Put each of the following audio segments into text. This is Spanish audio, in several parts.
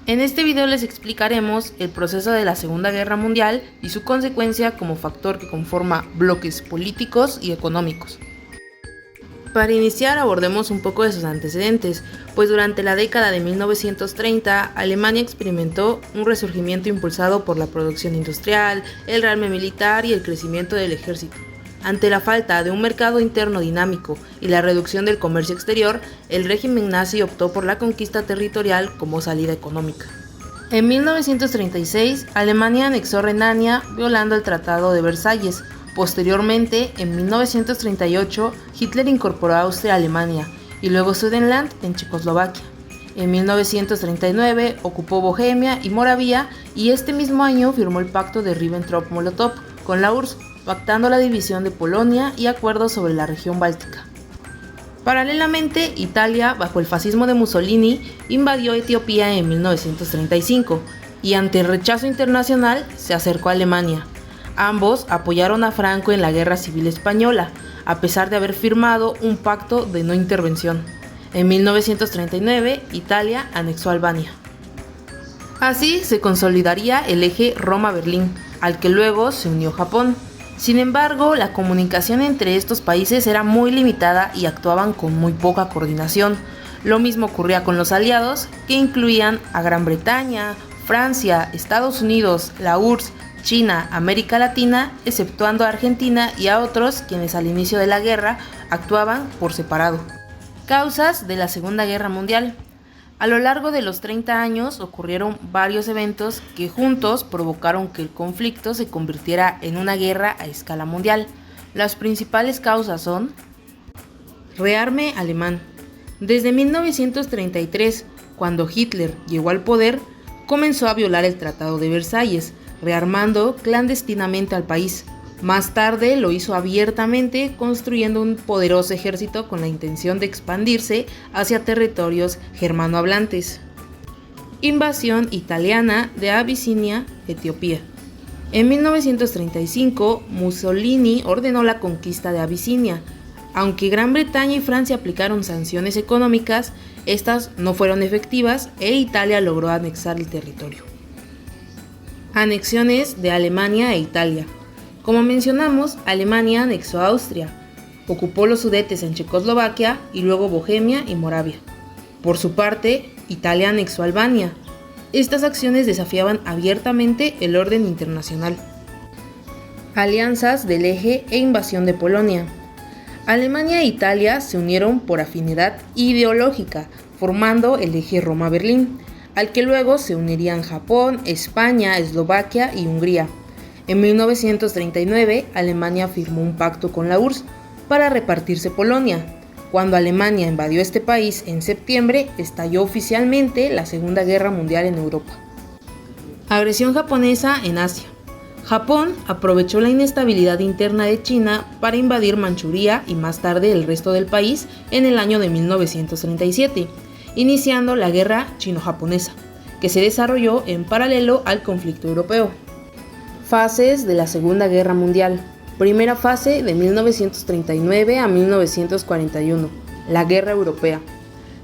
En este video les explicaremos el proceso de la Segunda Guerra Mundial y su consecuencia como factor que conforma bloques políticos y económicos. Para iniciar abordemos un poco de sus antecedentes, pues durante la década de 1930 Alemania experimentó un resurgimiento impulsado por la producción industrial, el rearme militar y el crecimiento del ejército. Ante la falta de un mercado interno dinámico y la reducción del comercio exterior, el régimen nazi optó por la conquista territorial como salida económica. En 1936, Alemania anexó Renania, violando el Tratado de Versalles. Posteriormente, en 1938, Hitler incorporó a Austria a Alemania y luego Sudetenland en Checoslovaquia. En 1939 ocupó Bohemia y Moravia y este mismo año firmó el pacto de Ribbentrop-Molotov con la URSS, pactando la división de Polonia y acuerdos sobre la región báltica. Paralelamente, Italia, bajo el fascismo de Mussolini, invadió Etiopía en 1935 y ante el rechazo internacional se acercó a Alemania. Ambos apoyaron a Franco en la Guerra Civil Española, a pesar de haber firmado un pacto de no intervención. En 1939, Italia anexó Albania. Así se consolidaría el eje Roma-Berlín, al que luego se unió Japón. Sin embargo, la comunicación entre estos países era muy limitada y actuaban con muy poca coordinación. Lo mismo ocurría con los aliados, que incluían a Gran Bretaña, Francia, Estados Unidos, la URSS, China, América Latina, exceptuando a Argentina y a otros quienes al inicio de la guerra actuaban por separado. Causas de la Segunda Guerra Mundial. A lo largo de los 30 años ocurrieron varios eventos que juntos provocaron que el conflicto se convirtiera en una guerra a escala mundial. Las principales causas son: rearme alemán. Desde 1933, cuando Hitler llegó al poder, comenzó a violar el Tratado de Versalles, rearmando clandestinamente al país. Más tarde lo hizo abiertamente, construyendo un poderoso ejército con la intención de expandirse hacia territorios germanohablantes. Invasión italiana de Abisinia, Etiopía. En 1935, Mussolini ordenó la conquista de Abisinia. Aunque Gran Bretaña y Francia aplicaron sanciones económicas, estas no fueron efectivas e Italia logró anexar el territorio. Anexiones de Alemania e Italia. Como mencionamos, Alemania anexó a Austria, ocupó los Sudetes en Checoslovaquia y luego Bohemia y Moravia. Por su parte, Italia anexó Albania. Estas acciones desafiaban abiertamente el orden internacional. Alianzas del eje e invasión de Polonia. Alemania e Italia se unieron por afinidad ideológica, formando el eje Roma-Berlín, al que luego se unirían Japón, España, Eslovaquia y Hungría. En 1939, Alemania firmó un pacto con la URSS para repartirse Polonia. Cuando Alemania invadió este país en septiembre, estalló oficialmente la Segunda Guerra Mundial en Europa. Agresión japonesa en Asia. Japón aprovechó la inestabilidad interna de China para invadir Manchuria y más tarde el resto del país en el año de 1937, iniciando la Guerra Chino-Japonesa, que se desarrolló en paralelo al conflicto europeo. Fases de la Segunda Guerra Mundial. Primera fase de 1939 a 1941, la Guerra Europea.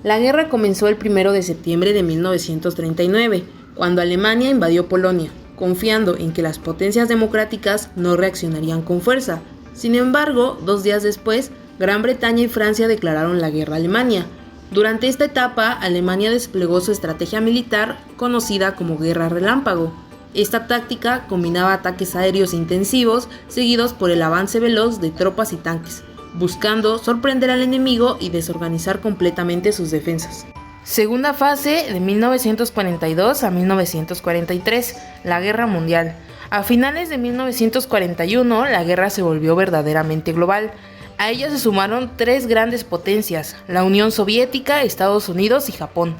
La guerra comenzó el 1 de septiembre de 1939, cuando Alemania invadió Polonia, confiando en que las potencias democráticas no reaccionarían con fuerza. Sin embargo, 2 días después, Gran Bretaña y Francia declararon la guerra a Alemania. Durante esta etapa, Alemania desplegó su estrategia militar conocida como Guerra Relámpago. Esta táctica combinaba ataques aéreos intensivos seguidos por el avance veloz de tropas y tanques, buscando sorprender al enemigo y desorganizar completamente sus defensas. Segunda fase de 1942 a 1943, la Guerra Mundial. A finales de 1941, la guerra se volvió verdaderamente global. A ella se sumaron 3 grandes potencias, la Unión Soviética, Estados Unidos y Japón.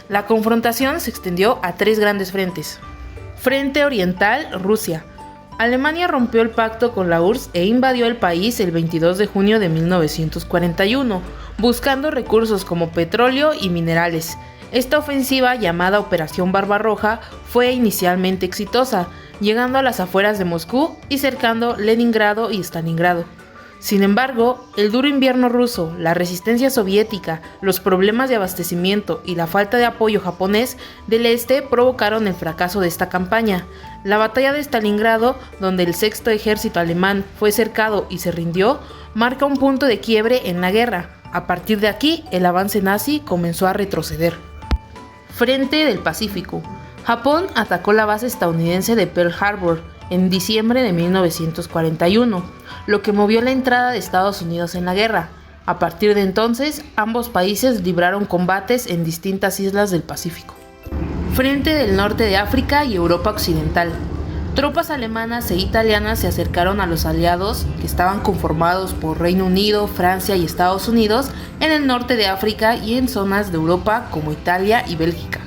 La confrontación se extendió a 3 grandes frentes. Frente Oriental, Rusia. Alemania rompió el pacto con la URSS e invadió el país el 22 de junio de 1941, buscando recursos como petróleo y minerales. Esta ofensiva, llamada Operación Barbarroja, fue inicialmente exitosa, llegando a las afueras de Moscú y cercando Leningrado y Stalingrado. Sin embargo, el duro invierno ruso, la resistencia soviética, los problemas de abastecimiento y la falta de apoyo japonés del este provocaron el fracaso de esta campaña. La batalla de Stalingrado, donde el sexto ejército alemán fue cercado y se rindió, marca un punto de quiebre en la guerra. A partir de aquí, el avance nazi comenzó a retroceder. Frente del Pacífico. Japón atacó la base estadounidense de Pearl Harbor en diciembre de 1941, lo que movió la entrada de Estados Unidos en la guerra. A partir de entonces, ambos países libraron combates en distintas islas del Pacífico. Frente del norte de África y Europa Occidental. Tropas alemanas e italianas se acercaron a los aliados, que estaban conformados por Reino Unido, Francia y Estados Unidos, en el norte de África y en zonas de Europa como Italia y Bélgica.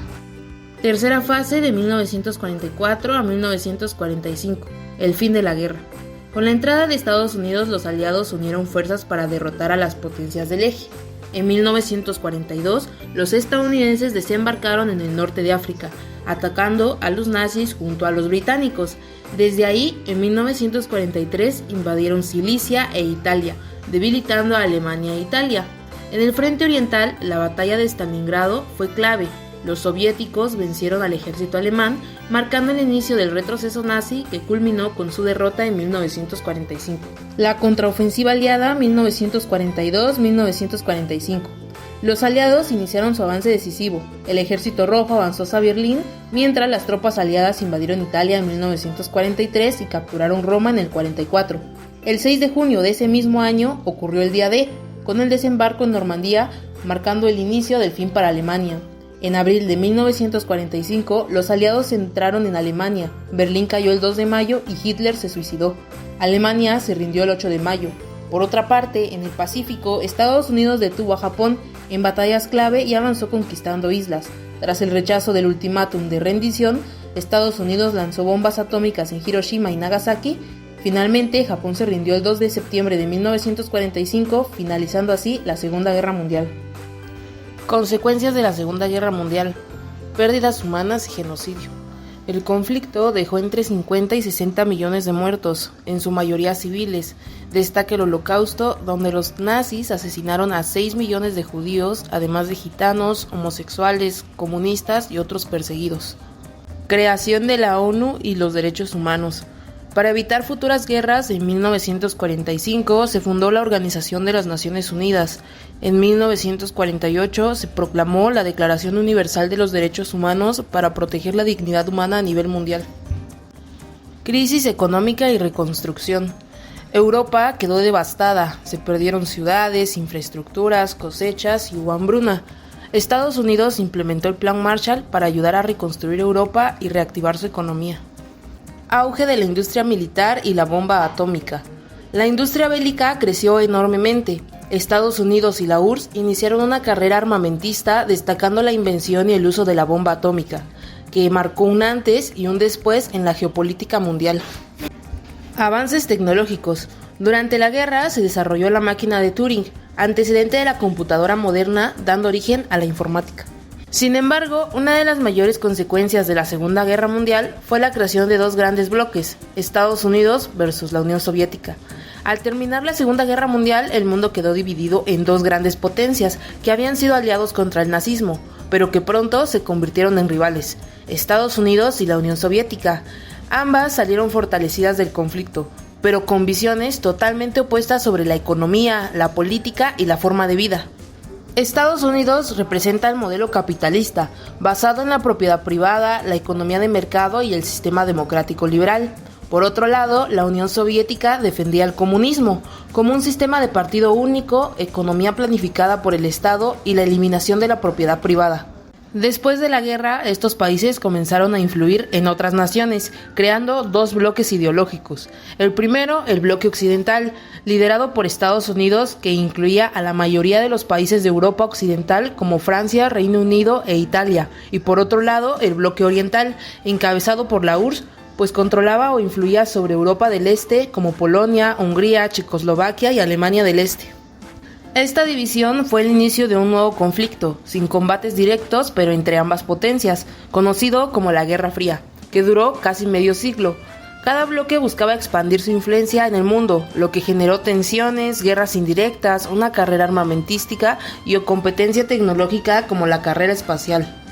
Tercera fase de 1944 a 1945, el fin de la guerra. Con la entrada de Estados Unidos, los aliados unieron fuerzas para derrotar a las potencias del eje. En 1942, los estadounidenses desembarcaron en el norte de África, atacando a los nazis junto a los británicos. Desde ahí, en 1943, invadieron Sicilia e Italia, debilitando a Alemania e Italia. En el frente oriental, la batalla de Stalingrado fue clave. Los soviéticos vencieron al ejército alemán, marcando el inicio del retroceso nazi que culminó con su derrota en 1945. La contraofensiva aliada 1942-1945. Los aliados iniciaron su avance decisivo. El ejército rojo avanzó hacia Berlín, mientras las tropas aliadas invadieron Italia en 1943 y capturaron Roma en el 44. El 6 de junio de ese mismo año ocurrió el Día D, con el desembarco en Normandía, marcando el inicio del fin para Alemania. En abril de 1945, los aliados entraron en Alemania, Berlín cayó el 2 de mayo y Hitler se suicidó. Alemania se rindió el 8 de mayo. Por otra parte, en el Pacífico, Estados Unidos detuvo a Japón en batallas clave y avanzó conquistando islas. Tras el rechazo del ultimátum de rendición, Estados Unidos lanzó bombas atómicas en Hiroshima y Nagasaki. Finalmente, Japón se rindió el 2 de septiembre de 1945, finalizando así la Segunda Guerra Mundial. Consecuencias de la Segunda Guerra Mundial: pérdidas humanas y genocidio. El conflicto dejó entre 50 y 60 millones de muertos, en su mayoría civiles. Destaca el Holocausto, donde los nazis asesinaron a 6 millones de judíos, además de gitanos, homosexuales, comunistas y otros perseguidos. Creación de la ONU y los derechos humanos. Para evitar futuras guerras, en 1945 se fundó la Organización de las Naciones Unidas. En 1948 se proclamó la Declaración Universal de los Derechos Humanos para proteger la dignidad humana a nivel mundial. Crisis económica y reconstrucción. Europa quedó devastada, se perdieron ciudades, infraestructuras, cosechas y hubo hambruna. Estados Unidos implementó el Plan Marshall para ayudar a reconstruir Europa y reactivar su economía. Auge de la industria militar y la bomba atómica. La industria bélica creció enormemente. Estados Unidos y la URSS iniciaron una carrera armamentista destacando la invención y el uso de la bomba atómica, que marcó un antes y un después en la geopolítica mundial. Avances tecnológicos. Durante la guerra se desarrolló la máquina de Turing, antecedente de la computadora moderna, dando origen a la informática. Sin embargo, una de las mayores consecuencias de la Segunda Guerra Mundial fue la creación de dos grandes bloques, Estados Unidos versus la Unión Soviética. Al terminar la Segunda Guerra Mundial, el mundo quedó dividido en dos grandes potencias que habían sido aliados contra el nazismo, pero que pronto se convirtieron en rivales, Estados Unidos y la Unión Soviética. Ambas salieron fortalecidas del conflicto, pero con visiones totalmente opuestas sobre la economía, la política y la forma de vida. Estados Unidos representa el modelo capitalista, basado en la propiedad privada, la economía de mercado y el sistema democrático liberal. Por otro lado, la Unión Soviética defendía el comunismo, como un sistema de partido único, economía planificada por el Estado y la eliminación de la propiedad privada. Después de la guerra, estos países comenzaron a influir en otras naciones, creando dos bloques ideológicos. El primero, el bloque occidental, liderado por Estados Unidos, que incluía a la mayoría de los países de Europa occidental como Francia, Reino Unido e Italia. Y por otro lado, el bloque oriental, encabezado por la URSS, pues controlaba o influía sobre Europa del Este como Polonia, Hungría, Checoslovaquia y Alemania del Este. Esta división fue el inicio de un nuevo conflicto, sin combates directos pero entre ambas potencias, conocido como la Guerra Fría, que duró casi medio siglo. Cada bloque buscaba expandir su influencia en el mundo, lo que generó tensiones, guerras indirectas, una carrera armamentística y o competencia tecnológica como la carrera espacial.